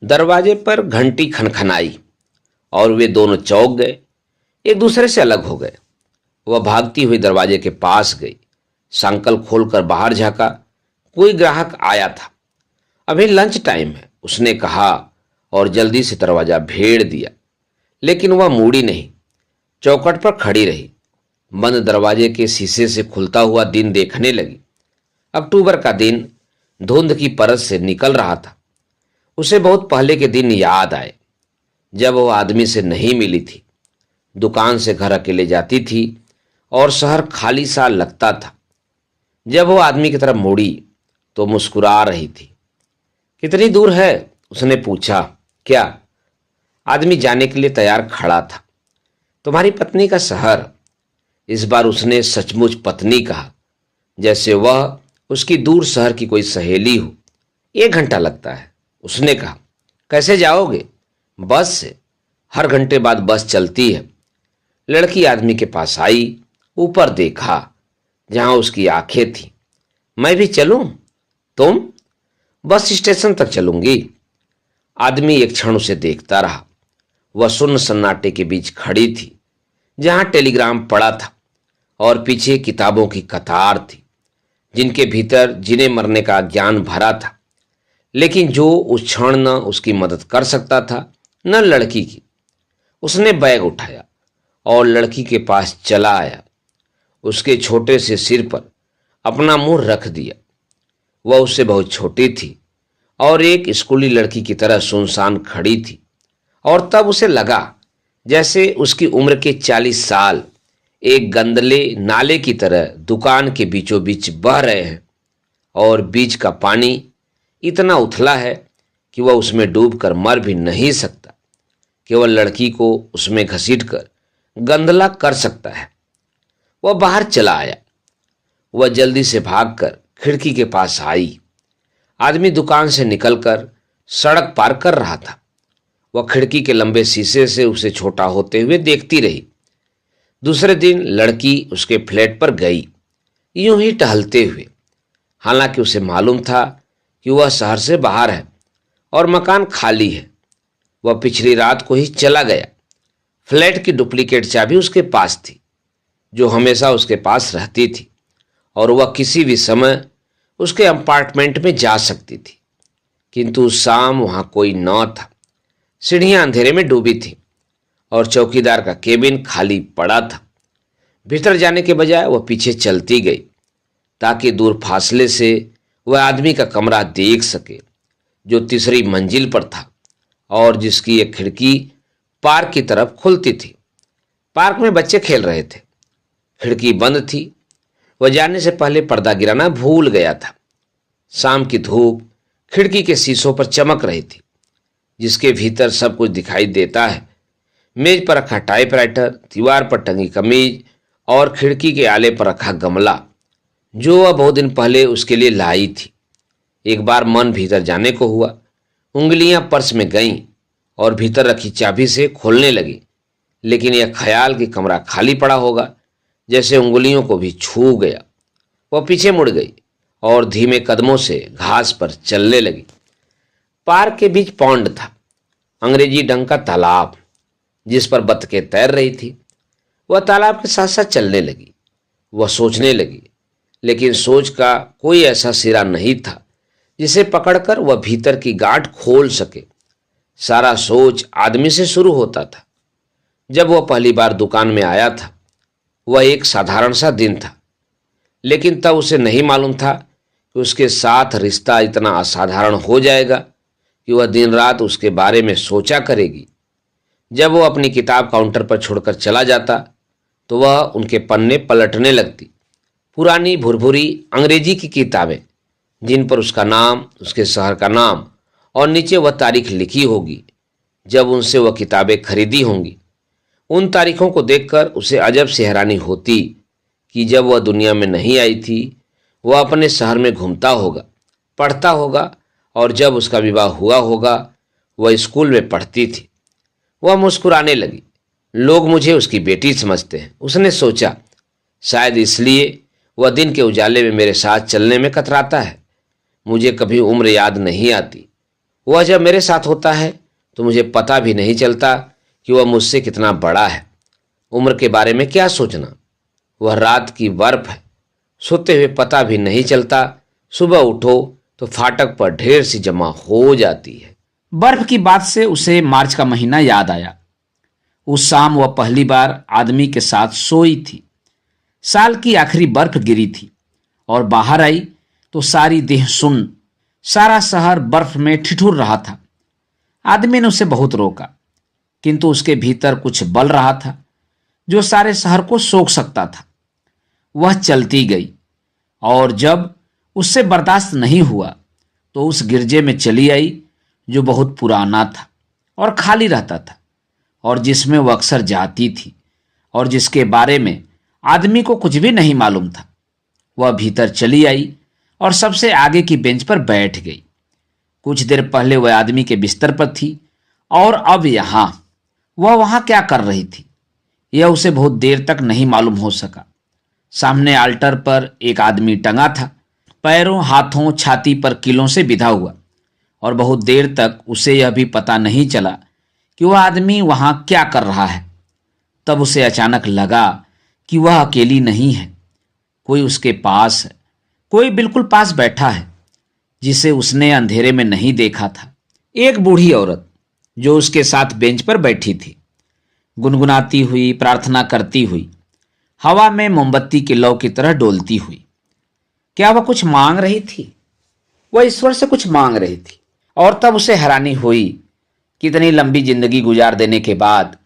दरवाजे पर घंटी खनखनाई और वे दोनों चौंक गए, एक दूसरे से अलग हो गए। वह भागती हुई दरवाजे के पास गई, सांकल खोलकर बाहर झांका। कोई ग्राहक आया था। अभी लंच टाइम है, उसने कहा और जल्दी से दरवाजा भेड़ दिया। लेकिन वह मुड़ी नहीं, चौखट पर खड़ी रही, बंद दरवाजे के शीशे से खुलता हुआ दिन देखने लगी। अक्टूबर का दिन धुंध की परत से निकल रहा था। उसे बहुत पहले के दिन याद आए, जब वह आदमी से नहीं मिली थी, दुकान से घर अकेले जाती थी और शहर खाली सा लगता था। जब वो आदमी की तरफ मुड़ी तो मुस्कुरा रही थी। कितनी दूर है? उसने पूछा। क्या? आदमी जाने के लिए तैयार खड़ा था। तुम्हारी पत्नी का शहर। इस बार उसने सचमुच पत्नी कहा, जैसे वह उसकी दूर शहर की कोई सहेली हो। 1 घंटा लगता है, उसने कहा। कैसे जाओगे? बस से। हर घंटे बाद बस चलती है। लड़की आदमी के पास आई, ऊपर देखा जहां उसकी आंखें थीं। मैं भी चलूं? तुम? बस स्टेशन तक चलूंगी। आदमी एक क्षण उसे देखता रहा। वह शून्य सन्नाटे के बीच खड़ी थी, जहां टेलीग्राम पड़ा था और पीछे किताबों की कतार थी, जिनके भीतर जीने मरने का ज्ञान भरा था, लेकिन जो उस क्षण न उसकी मदद कर सकता था न लड़की की। उसने बैग उठाया और लड़की के पास चला आया। उसके छोटे से सिर पर अपना मुंह रख दिया। वह उससे बहुत छोटी थी और एक स्कूली लड़की की तरह सुनसान खड़ी थी, और तब उसे लगा जैसे उसकी उम्र के 40 साल एक गंदले नाले की तरह दुकान के बीचों बीच बह रहे हैं, और बीच का पानी इतना उथला है कि वह उसमें डूबकर मर भी नहीं सकता, केवल लड़की को उसमें घसीटकर गंदला कर सकता है। वह बाहर चला आया। वह जल्दी से भागकर खिड़की के पास आई। आदमी दुकान से निकलकर सड़क पार कर रहा था। वह खिड़की के लंबे शीशे से उसे छोटा होते हुए देखती रही। दूसरे दिन लड़की उसके फ्लैट पर गई, यूं ही टहलते हुए। हालांकि उसे मालूम था कि वह शहर से बाहर है और मकान खाली है। वह पिछली रात को ही चला गया। फ्लैट की डुप्लीकेट चाबी उसके पास थी, जो हमेशा उसके पास रहती थी, और वह किसी भी समय उसके अपार्टमेंट में जा सकती थी। किंतु उस शाम वहां कोई न था। सीढ़ियां अंधेरे में डूबी थी और चौकीदार का केबिन खाली पड़ा था। भीतर जाने के बजाय वह पीछे चलती गई, ताकि दूर फासले से वह आदमी का कमरा देख सके, जो तीसरी मंजिल पर था और जिसकी एक खिड़की पार्क की तरफ खुलती थी। पार्क में बच्चे खेल रहे थे। खिड़की बंद थी। वह जाने से पहले पर्दा गिराना भूल गया था। शाम की धूप खिड़की के शीशों पर चमक रही थी, जिसके भीतर सब कुछ दिखाई देता है। मेज पर रखा टाइपराइटर, दीवार पर टंगी कमीज और खिड़की के आले पर रखा गमला, जो वह बहुत दिन पहले उसके लिए लाई थी। एक बार मन भीतर जाने को हुआ। उंगलियां पर्स में गईं और भीतर रखी चाबी से खोलने लगी, लेकिन यह ख्याल कि कमरा खाली पड़ा होगा जैसे उंगलियों को भी छू गया। वह पीछे मुड़ गई और धीमे कदमों से घास पर चलने लगी। पार्क के बीच पौंड था, अंग्रेजी ढंग का तालाब जिस पर बत्तखें तैर रही थी। वह तालाब के साथ साथ चलने लगी। वह सोचने लगी, लेकिन सोच का कोई ऐसा सिरा नहीं था जिसे पकड़कर वह भीतर की गांठ खोल सके। सारा सोच आदमी से शुरू होता था। जब वह पहली बार दुकान में आया था, वह एक साधारण सा दिन था, लेकिन तब उसे नहीं मालूम था कि उसके साथ रिश्ता इतना असाधारण हो जाएगा कि वह दिन रात उसके बारे में सोचा करेगी। जब वह अपनी किताब काउंटर पर छोड़कर चला जाता तो वह उनके पन्ने पलटने लगती। पुरानी भुरभुरी अंग्रेजी की किताबें जिन पर उसका नाम, उसके शहर का नाम और नीचे वह तारीख लिखी होगी जब उनसे वह किताबें खरीदी होंगी। उन तारीखों को देखकर उसे अजब सी हैरानी होती कि जब वह दुनिया में नहीं आई थी, वह अपने शहर में घूमता होगा, पढ़ता होगा, और जब उसका विवाह हुआ होगा वह स्कूल में पढ़ती थी। वह मुस्कुराने लगी। लोग मुझे उसकी बेटी समझते हैं, उसने सोचा। शायद इसलिए वह दिन के उजाले में मेरे साथ चलने में कतराता है। मुझे कभी उम्र याद नहीं आती। वह जब मेरे साथ होता है तो मुझे पता भी नहीं चलता कि वह मुझसे कितना बड़ा है। उम्र के बारे में क्या सोचना। वह रात की बर्फ है, सोते हुए पता भी नहीं चलता। सुबह उठो तो फाटक पर ढेर सी जमा हो जाती है। बर्फ की बात से उसे मार्च का महीना याद आया। उस शाम वह पहली बार आदमी के साथ सोई थी। साल की आखिरी बर्फ गिरी थी और बाहर आई तो सारी देह सुन्न, सारा शहर बर्फ में ठिठुर रहा था। आदमी ने उसे बहुत रोका, किंतु उसके भीतर कुछ बल रहा था जो सारे शहर को सोख सकता था। वह चलती गई और जब उससे बर्दाश्त नहीं हुआ तो उस गिरजे में चली आई जो बहुत पुराना था और खाली रहता था, और जिसमें वह अक्सर जाती थी और जिसके बारे में आदमी को कुछ भी नहीं मालूम था। वह भीतर चली आई और सबसे आगे की बेंच पर बैठ गई। कुछ देर पहले वह आदमी के बिस्तर पर थी और अब वह वहां क्या कर रही थी यह उसे बहुत देर तक नहीं मालूम हो सका। सामने आल्टर पर एक आदमी टंगा था, पैरों, हाथों, छाती पर कीलों से बिधा हुआ, और बहुत देर तक उसे यह भी पता नहीं चला कि वह आदमी वहां क्या कर रहा है। तब उसे अचानक लगा कि वह अकेली नहीं है, कोई उसके पास है, कोई बिल्कुल पास बैठा है जिसे उसने अंधेरे में नहीं देखा था। एक बूढ़ी औरत जो उसके साथ बेंच पर बैठी थी, गुनगुनाती हुई, प्रार्थना करती हुई, हवा में मोमबत्ती की लौ की तरह डोलती हुई। क्या वह कुछ मांग रही थी? वह ईश्वर से कुछ मांग रही थी। और तब उसे हैरानी हुई, कितनी लंबी जिंदगी गुजार देने के बाद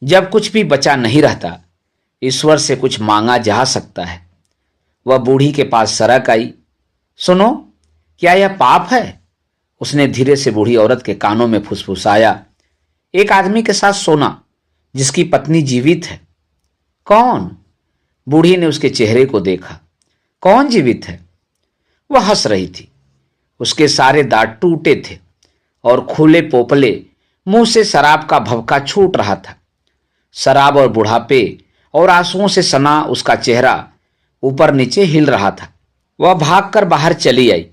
जब कुछ भी बचा नहीं रहता, ईश्वर से कुछ मांगा जा सकता है। वह बूढ़ी के पास सरक आई। सुनो, क्या यह पाप है? उसने धीरे से बूढ़ी औरत के कानों में फुसफुसाया। एक आदमी के साथ सोना जिसकी पत्नी जीवित है। कौन? बूढ़ी ने उसके चेहरे को देखा। कौन जीवित है? वह हंस रही थी। उसके सारे दांत टूटे थे और खुले पोपले मुंह से शराब का भभका छूट रहा था। शराब और बुढ़ापे और आंसुओं से सना उसका चेहरा ऊपर नीचे हिल रहा था। वह भागकर बाहर चली आई।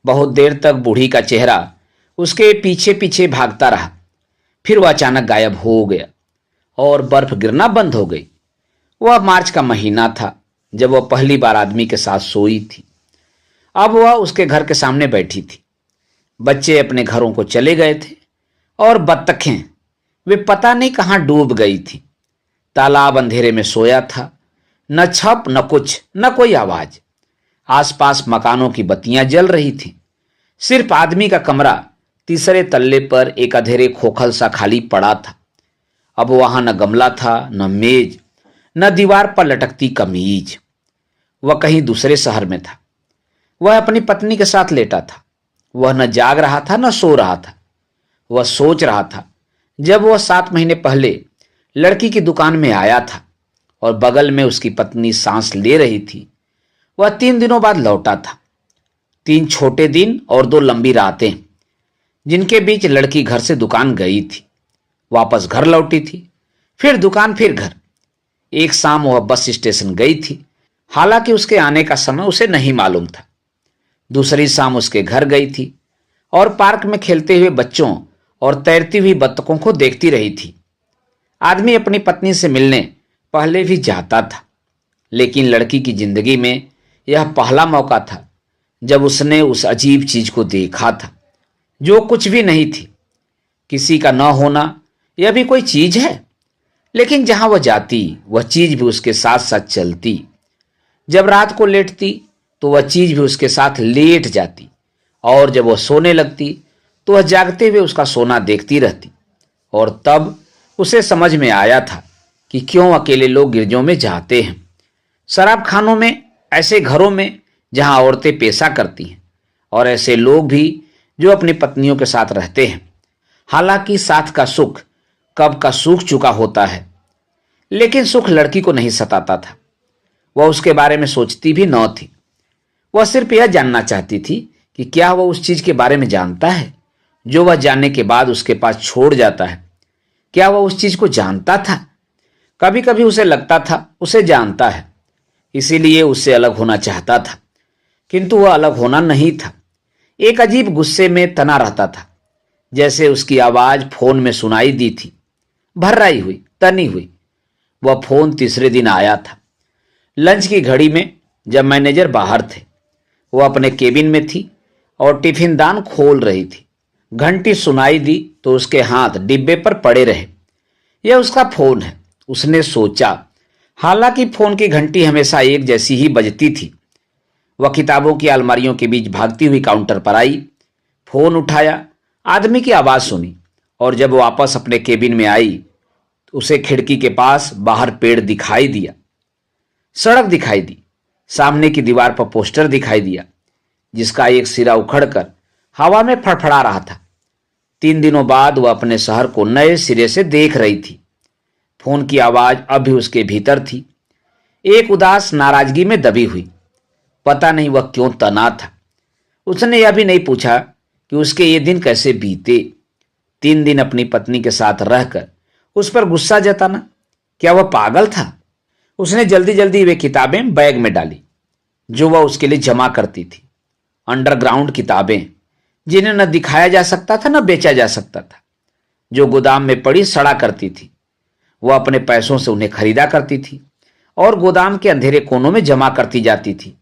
बहुत देर तक बूढ़ी का चेहरा उसके पीछे पीछे भागता रहा। फिर वह अचानक गायब हो गया और बर्फ गिरना बंद हो गई। वह मार्च का महीना था जब वह पहली बार आदमी के साथ सोई थी। अब वह उसके घर के सामने बैठी थी। बच्चे अपने घरों को चले गए थे और बत्तखें वे पता नहीं कहां डूब गई थी। तालाब अंधेरे में सोया था, न छप, न कुछ, न कोई आवाज। आसपास मकानों की बत्तियां जल रही थीं। सिर्फ आदमी का कमरा तीसरे तल्ले पर एक अधेरे खोखल सा खाली पड़ा था। अब वहां न गमला था, न मेज, न दीवार पर लटकती कमीज। वह कहीं दूसरे शहर में था। वह अपनी पत्नी के साथ लेटा था। वह न जाग रहा था न सो रहा था। वह सोच रहा था जब वह 7 महीने पहले लड़की की दुकान में आया था और बगल में उसकी पत्नी सांस ले रही थी। वह 3 दिनों बाद लौटा था। 3 छोटे दिन और 2 लंबी रातें जिनके बीच लड़की घर से दुकान गई थी। वापस घर लौटी थी, फिर दुकान, फिर घर। एक शाम वह बस स्टेशन गई थी, हालांकि उसके आने का समय उसे नहीं मालूम था। दूसरी शाम उसके घर गई थी और पार्क में खेलते हुए बच्चों और तैरती हुई बत्तखों को देखती रही थी। आदमी अपनी पत्नी से मिलने पहले भी जाता था, लेकिन लड़की की जिंदगी में यह पहला मौका था जब उसने उस अजीब चीज को देखा था, जो कुछ भी नहीं थी। किसी का न होना यह भी कोई चीज है, लेकिन जहां वह जाती वह चीज भी उसके साथ साथ चलती। जब रात को लेटती तो वह चीज भी उसके साथ लेट जाती, और जब वह सोने लगती तो वह जागते हुए उसका सोना देखती रहती। और तब उसे समझ में आया था कि क्यों अकेले लोग गिरजों में जाते हैं, शराब खानों में, ऐसे घरों में जहां औरतें पेशा करती हैं, और ऐसे लोग भी जो अपनी पत्नियों के साथ रहते हैं। हालांकि साथ का सुख कब का सूख चुका होता है, लेकिन सुख लड़की को नहीं सताता था। वह उसके बारे में सोचती भी न थी। वह सिर्फ यह जानना चाहती थी कि क्या वह उस चीज के बारे में जानता है जो वह जानने के बाद उसके पास छोड़ जाता है। क्या वह उस चीज को जानता था? कभी कभी उसे लगता था उसे जानता है, इसीलिए उससे अलग होना चाहता था, किंतु वह अलग होना नहीं था। एक अजीब गुस्से में तना रहता था, जैसे उसकी आवाज फोन में सुनाई दी थी, भर्राई हुई, तनी हुई। वह फोन तीसरे दिन आया था, लंच की घड़ी में, जब मैनेजर बाहर थे। वह अपने केबिन में थी और टिफिन दान खोल रही थी। घंटी सुनाई दी तो उसके हाथ डिब्बे पर पड़े रहे। यह उसका फोन है, उसने सोचा। हालांकि फोन की घंटी हमेशा एक जैसी ही बजती थी। वह किताबों की अलमारियों के बीच भागती हुई काउंटर पर आई, फोन उठाया, आदमी की आवाज सुनी, और जब वापस अपने केबिन में आई तो उसे खिड़की के पास बाहर पेड़ दिखाई दिया, सड़क दिखाई दी, सामने की दीवार पर पोस्टर दिखाई दिया जिसका एक सिरा उखड़कर हवा में फड़फड़ा रहा था। 3 दिनों बाद वह अपने शहर को नए सिरे से देख रही थी। फोन की आवाज अब भी उसके भीतर थी, एक उदास नाराजगी में दबी हुई। पता नहीं वह क्यों तना था। उसने यह भी नहीं पूछा कि उसके ये दिन कैसे बीते। 3 दिन अपनी पत्नी के साथ रहकर उस पर गुस्सा जताना, क्या वह पागल था? उसने जल्दी जल्दी वे किताबें बैग में डाली जो वह उसके लिए जमा करती थी। अंडरग्राउंड किताबें, जिन्हें न दिखाया जा सकता था न बेचा जा सकता था, जो गोदाम में पड़ी सड़ा करती थी। वह अपने पैसों से उन्हें खरीदा करती थी और गोदाम के अंधेरे कोनों में जमा करती जाती थी।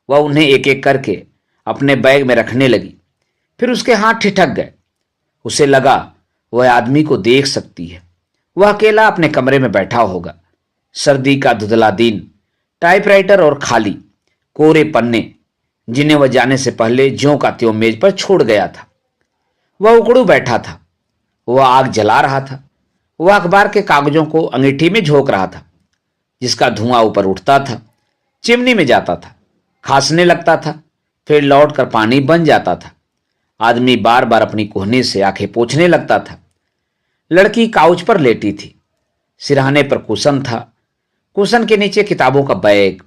वह उन्हें एक एक करके अपने बैग में रखने लगी। फिर उसके हाथ ठिठक गए। उसे लगा वह आदमी को देख सकती है। वह अकेला अपने कमरे में बैठा होगा। सर्दी का धुंधला दिन, टाइपराइटर और खाली कोरे पन्ने, जिन्हें वह जाने से पहले ज्यों का त्यों मेज पर छोड़ गया था। वह उकड़ू बैठा था। वह आग जला रहा था। वह अखबार के कागजों को अंगीठी में झोंक रहा था, जिसका धुआं ऊपर उठता था, चिमनी में जाता था, खांसने लगता था, फिर लौटकर पानी बन जाता था। आदमी बार बार अपनी कोहनी से आंखें पोंछने लगता था। लड़की काउच पर लेटी थी। सिरहाने पर कुशन था, कुशन के नीचे किताबों का बैग,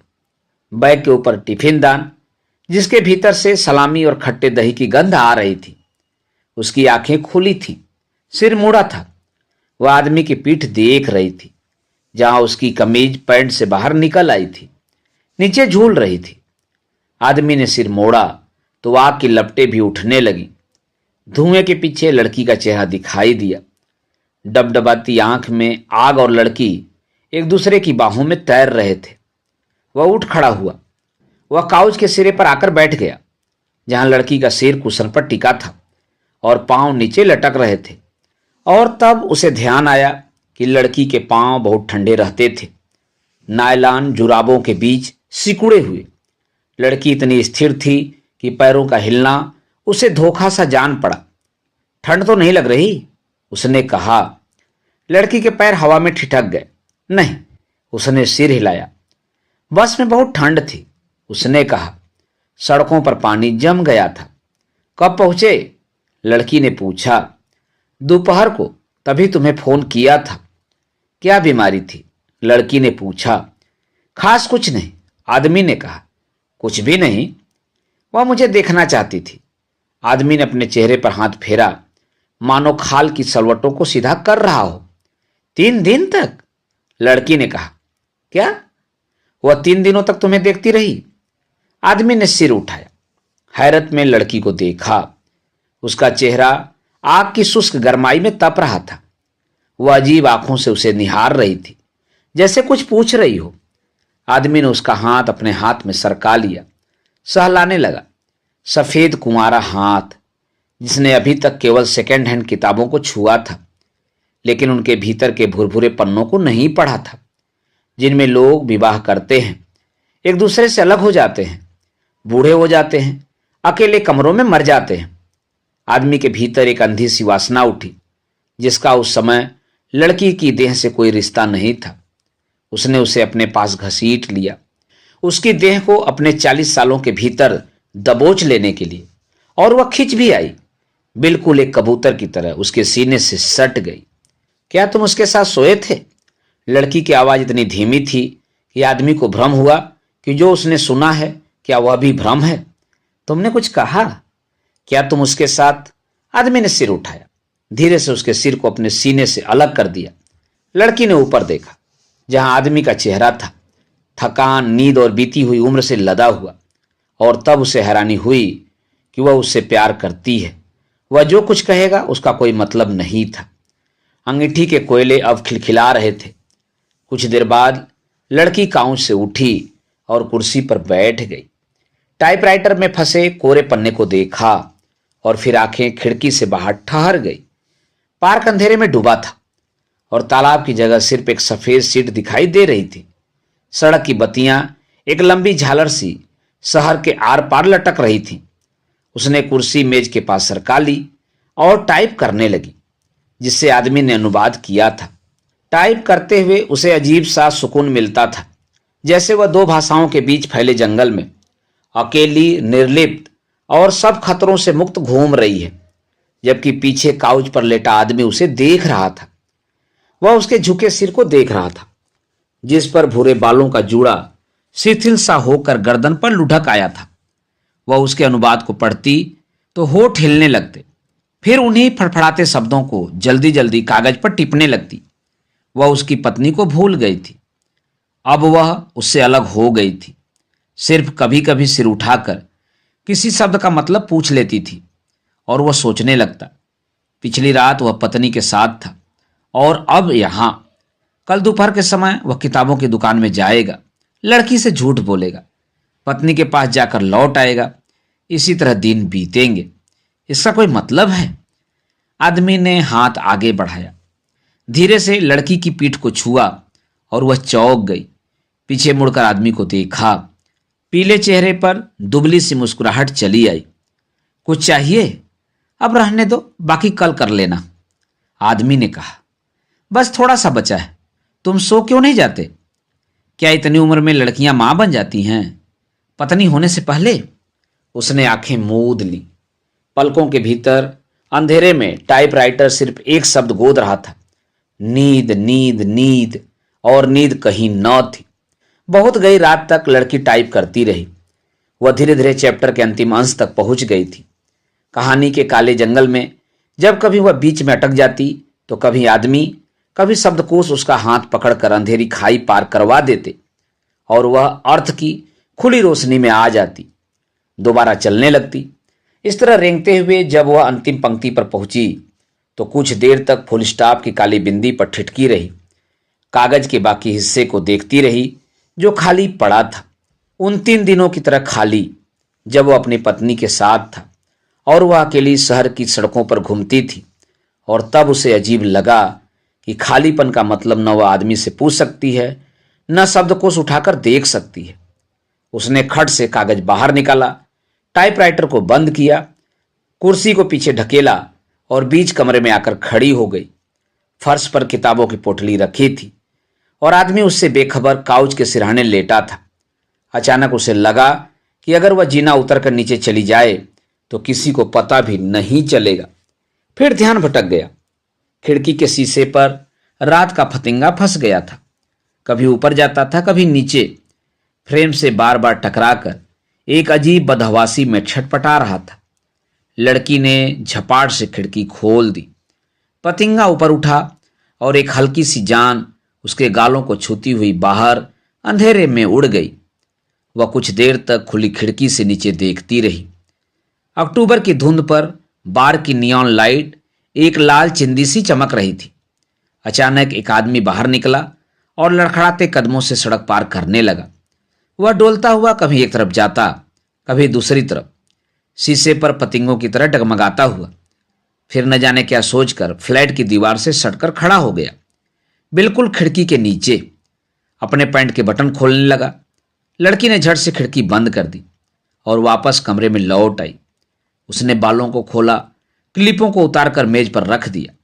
बैग के ऊपर टिफिन दान जिसके भीतर से सलामी और खट्टे दही की गंध आ रही थी। उसकी आंखें खुली थी, सिर मुड़ा था। वह आदमी की पीठ देख रही थी, जहां उसकी कमीज पैंट से बाहर निकल आई थी, नीचे झूल रही थी। आदमी ने सिर मोड़ा तो आग की लपटें भी उठने लगी। धुएं के पीछे लड़की का चेहरा दिखाई दिया। डबडबाती आंख में आग और लड़की एक दूसरे की बाहों में तैर रहे थे। वह उठ खड़ा हुआ। वह काउच के सिरे पर आकर बैठ गया, जहां लड़की का सिर कुशन पर टिका था और पांव नीचे लटक रहे थे। और तब उसे ध्यान आया कि लड़की के पांव बहुत ठंडे रहते थे, नायलॉन जुराबों के बीच सिकुड़े हुए। लड़की इतनी स्थिर थी कि पैरों का हिलना उसे धोखा सा जान पड़ा। ठंड तो नहीं लग रही? उसने कहा। लड़की के पैर हवा में ठिठक गए। नहीं, उसने सिर हिलाया। बस में बहुत ठंड थी, उसने कहा। सड़कों पर पानी जम गया था। कब पहुंचे? लड़की ने पूछा। दोपहर को, तभी तुम्हें फोन किया था। क्या बीमारी थी? लड़की ने पूछा। खास कुछ नहीं, आदमी ने कहा। कुछ भी नहीं? वह मुझे देखना चाहती थी। आदमी ने अपने चेहरे पर हाथ फेरा। मानो खाल की सलवटों को सीधा कर रहा हो। 3 दिन तक? लड़की ने कहा। क्या? वह 3 दिनों तक तुम्हें देखती रही? आदमी ने सिर उठाया। हैरत में लड़की को देखा। उसका चेहरा आग की शुष्क गरमाई में तप रहा था। वह अजीब आंखों से उसे निहार रही थी, जैसे कुछ पूछ रही हो। आदमी ने उसका हाथ अपने हाथ में सरका लिया, सहलाने लगा। सफेद कुंवारा हाथ, जिसने अभी तक केवल सेकेंड हैंड किताबों को छुआ था, लेकिन उनके भीतर के भुरभुरे पन्नों को नहीं पढ़ा था, जिनमें लोग विवाह करते हैं, एक दूसरे से अलग हो जाते हैं, बूढ़े हो जाते हैं, अकेले कमरों में मर जाते हैं। आदमी के भीतर एक अंधी सी वासना उठी, जिसका उस समय लड़की की देह से कोई रिश्ता नहीं था। उसने उसे अपने पास घसीट लिया, उसकी देह को अपने 40 सालों के भीतर दबोच लेने के लिए, और वह खिंच भी आई, बिल्कुल एक कबूतर की तरह उसके सीने से सट गई। क्या तुम उसके साथ सोए थे? लड़की की आवाज इतनी धीमी थी कि आदमी को भ्रम हुआ कि जो उसने सुना है क्या वह भी भ्रम है। तुमने कुछ कहा? क्या तुम उसके साथ? आदमी ने सिर उठाया, धीरे से उसके सिर को अपने सीने से अलग कर दिया। लड़की ने ऊपर देखा, जहां आदमी का चेहरा था, थकान, नींद और बीती हुई उम्र से लदा हुआ। और तब उसे हैरानी हुई कि वह उससे प्यार करती है। वह जो कुछ कहेगा उसका कोई मतलब नहीं था। अंगीठी के कोयले अब खिलखिला रहे थे। कुछ देर बाद लड़की काउंच से उठी और कुर्सी पर बैठ गई। टाइपराइटर में फंसे कोरे पन्ने को देखा और फिर आंखें खिड़की से बाहर ठहर गई। पार्क अंधेरे में डूबा था और तालाब की जगह सिर्फ एक सफेद सीट दिखाई दे रही थी। सड़क की बत्तियां एक लंबी झालर सी शहर के आर पार लटक रही थी। उसने कुर्सी मेज के पास सरका ली और टाइप करने लगी, जिससे आदमी ने अनुवाद किया था। टाइप करते हुए उसे अजीब सा सुकून मिलता था, जैसे वह 2 भाषाओं के बीच फैले जंगल में अकेली, निर्लिप्त और सब खतरों से मुक्त घूम रही है। जबकि पीछे काउच पर लेटा आदमी उसे देख रहा था। वह उसके झुके सिर को देख रहा था, जिस पर भूरे बालों का जूड़ा शिथिल सा होकर गर्दन पर लुढ़क आया था। वह उसके अनुवाद को पढ़ती तो होठ हिलने लगते, फिर उन्हीं फड़फड़ाते शब्दों को जल्दी जल्दी कागज पर टिपने लगती। वह उसकी पत्नी को भूल गई थी। अब वह उससे अलग हो गई थी। सिर्फ कभी कभी सिर उठाकर किसी शब्द का मतलब पूछ लेती थी और वह सोचने लगता, पिछली रात वह पत्नी के साथ था और अब यहां। कल दोपहर के समय वह किताबों की दुकान में जाएगा, लड़की से झूठ बोलेगा, पत्नी के पास जाकर लौट आएगा। इसी तरह दिन बीतेंगे। इसका कोई मतलब है? आदमी ने हाथ आगे बढ़ाया, धीरे से लड़की की पीठ को छुआ और वह चौंक गई। पीछे मुड़कर आदमी को देखा। पीले चेहरे पर दुबली सी मुस्कुराहट चली आई। कुछ चाहिए? अब रहने दो, बाकी कल कर लेना, आदमी ने कहा। बस थोड़ा सा बचा है। तुम सो क्यों नहीं जाते? क्या इतनी उम्र में लड़कियां मां बन जाती हैं, पत्नी होने से पहले? उसने आंखें मूंद ली। पलकों के भीतर अंधेरे में टाइपराइटर सिर्फ एक शब्द गोद रहा था, नींद नींद नींद, और नींद कहीं न थी। बहुत गई रात तक लड़की टाइप करती रही। वह धीरे धीरे चैप्टर के अंतिम अंश तक पहुंच गई थी। कहानी के काले जंगल में जब कभी वह बीच में अटक जाती तो कभी आदमी, कभी शब्दकोश उसका हाथ पकड़कर अंधेरी खाई पार करवा देते और वह अर्थ की खुली रोशनी में आ जाती, दोबारा चलने लगती। इस तरह रेंगते हुए जब वह अंतिम पंक्ति पर पहुंची तो कुछ देर तक फुल स्टॉप की काली बिंदी पर ठिठकी रही, कागज के बाकी हिस्से को देखती रही जो खाली पड़ा था, उन 3 दिनों की तरह खाली जब वह अपनी पत्नी के साथ था और वह अकेली शहर की सड़कों पर घूमती थी। और तब उसे अजीब लगा कि खालीपन का मतलब न वह आदमी से पूछ सकती है, न शब्दकोश उठाकर देख सकती है। उसने खट से कागज बाहर निकाला, टाइपराइटर को बंद किया, कुर्सी को पीछे ढकेला और बीच कमरे में आकर खड़ी हो गई। फर्श पर किताबों की पोटली रखी थी और आदमी उससे बेखबर काउच के सिरहाने लेटा था। अचानक उसे लगा कि अगर वह जीना उतरकर नीचे चली जाए तो किसी को पता भी नहीं चलेगा। फिर ध्यान भटक गया। खिड़की के शीशे पर रात का फतिंगा फंस गया था, कभी ऊपर जाता था, कभी नीचे, फ्रेम से बार बार टकराकर एक अजीब बदहवासी में छटपटा रहा था। लड़की ने झपाट से खिड़की खोल दी। पतिंगा ऊपर उठा और एक हल्की सी जान उसके गालों को छूती हुई बाहर अंधेरे में उड़ गई। वह कुछ देर तक खुली खिड़की से नीचे देखती रही। अक्टूबर की धुंध पर बार की नियॉन लाइट एक लाल चिंदी सी चमक रही थी। अचानक एक आदमी बाहर निकला और लड़खड़ाते कदमों से सड़क पार करने लगा। वह डोलता हुआ कभी एक तरफ जाता, कभी दूसरी तरफ, शीशे पर पतिंगों की तरह डगमगाता हुआ। फिर न जाने क्या सोचकर फ्लैट की दीवार से सटकर खड़ा हो गया, बिल्कुल खिड़की के नीचे। अपने पैंट के बटन खोलने लगा। लड़की ने झट से खिड़की बंद कर दी और वापस कमरे में लौट आई। उसने बालों को खोला, क्लिपों को उतारकर मेज पर रख दिया।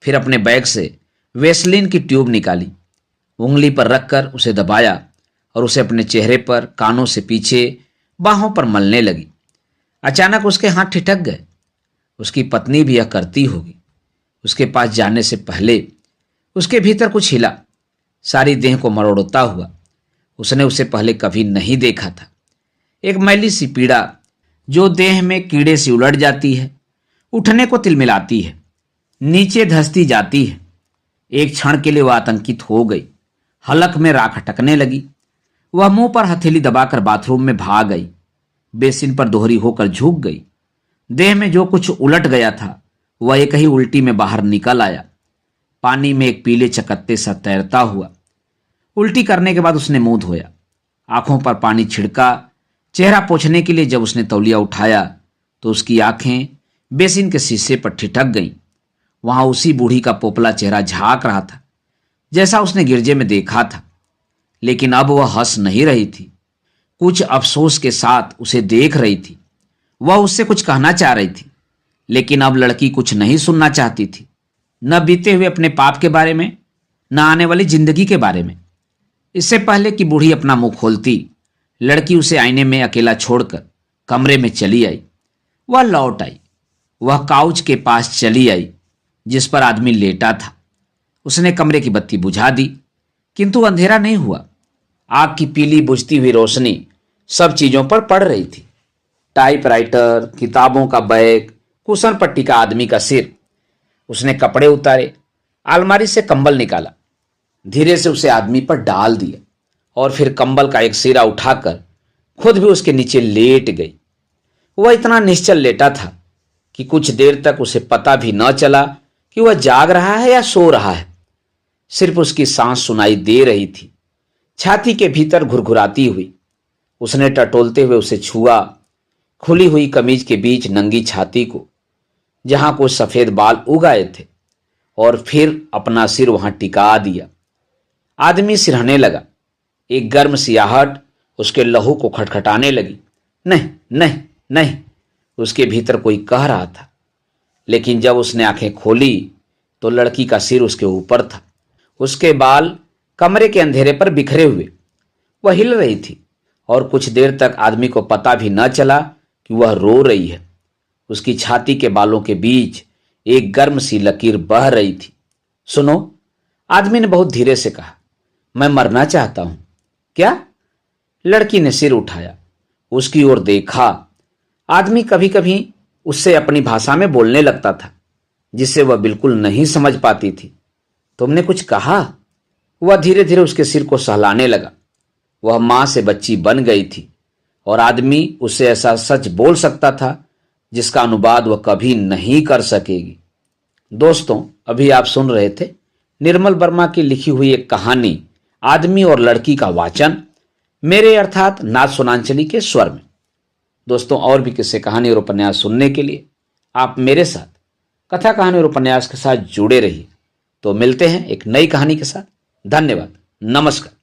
फिर अपने बैग से वेसलीन की ट्यूब निकाली, उंगली पर रखकर उसे दबाया और उसे अपने चेहरे पर, कानों से पीछे, बाहों पर मलने लगी। अचानक उसके हाथ ठिठक गए। उसकी पत्नी भी यह करती होगी। उसके पास जाने से पहले उसके भीतर कुछ हिला, सारी देह को मरोड़ता हुआ। उसने उसे पहले कभी नहीं देखा था। एक मैली सी पीड़ा जो देह में कीड़े से उलट जाती है, उठने को तिलमिलाती है, नीचे धंसती जाती है। एक क्षण के लिए वह आतंकित हो गई। हलक में राख अटकने लगी। वह मुंह पर हथेली दबाकर बाथरूम में भाग गई। बेसिन पर दोहरी होकर झुक गई। देह में जो कुछ उलट गया था वह एक ही उल्टी में बाहर निकल आया, पानी में एक पीले चकत्ते सा तैरता हुआ। उल्टी करने के बाद उसने मुंह धोया, आंखों पर पानी छिड़का। चेहरा पोंछने के लिए जब उसने तौलिया उठाया तो उसकी आंखें बेसिन के शीशे पर ठिठक गईं। वहां उसी बूढ़ी का पोपला चेहरा झांक रहा था जैसा उसने गिरजे में देखा था। लेकिन अब वह हंस नहीं रही थी, कुछ अफसोस के साथ उसे देख रही थी। वह उससे कुछ कहना चाह रही थी, लेकिन अब लड़की कुछ नहीं सुनना चाहती थी, न बीते हुए अपने पाप के बारे में, न आने वाली जिंदगी के बारे में। इससे पहले कि बूढ़ी अपना मुंह खोलती, लड़की उसे आईने में अकेला छोड़कर कमरे में चली आई। वह लौट आई। वह काउच के पास चली आई जिस पर आदमी लेटा था। उसने कमरे की बत्ती बुझा दी, किंतु अंधेरा नहीं हुआ। आग की पीली बुझती हुई रोशनी सब चीजों पर पड़ रही थी। टाइपराइटर, किताबों का बैग, कुशन पट्टी का आदमी का सिर। उसने कपड़े उतारे, अलमारी से कंबल निकाला, धीरे से उसे आदमी पर डाल दिया और फिर कंबल का एक सिरा उठाकर खुद भी उसके नीचे लेट गई। वह इतना निश्चल लेटा था कि कुछ देर तक उसे पता भी न चला कि वह जाग रहा है या सो रहा है। सिर्फ उसकी सांस सुनाई दे रही थी, छाती के भीतर घुरघुराती हुई। उसने टटोलते हुए उसे छुआ, खुली हुई कमीज के बीच नंगी छाती को, जहां कुछ सफेद बाल उग आए थे, और फिर अपना सिर वहां टिका दिया। आदमी सिरहने लगा। एक गर्म सियाहट उसके लहू को खटखटाने लगी। नहीं नहीं नहीं, उसके भीतर कोई कह रहा था। लेकिन जब उसने आंखें खोली तो लड़की का सिर उसके ऊपर था, उसके बाल कमरे के अंधेरे पर बिखरे हुए। वह हिल रही थी और कुछ देर तक आदमी को पता भी न चला कि वह रो रही है। उसकी छाती के बालों के बीच एक गर्म सी लकीर बह रही थी। सुनो, आदमी ने बहुत धीरे से कहा, मैं मरना चाहता हूं। क्या? लड़की ने सिर उठाया, उसकी ओर देखा। आदमी कभी कभी उससे अपनी भाषा में बोलने लगता था जिसे वह बिल्कुल नहीं समझ पाती थी। तुमने कुछ कहा? वह धीरे धीरे उसके सिर को सहलाने लगा। वह मां से बच्ची बन गई थी और आदमी उससे ऐसा सच बोल सकता था जिसका अनुवाद वह कभी नहीं कर सकेगी। दोस्तों, अभी आप सुन रहे थे निर्मल वर्मा की लिखी हुई एक कहानी आदमी और लड़की का वाचन मेरे अर्थात नाथ सोनांचली के स्वर में। दोस्तों, और भी किस्से, कहानी और उपन्यास सुनने के लिए आप मेरे साथ कथा, कहानी और उपन्यास के साथ जुड़े रहिए। तो मिलते हैं एक नई कहानी के साथ। धन्यवाद। नमस्कार।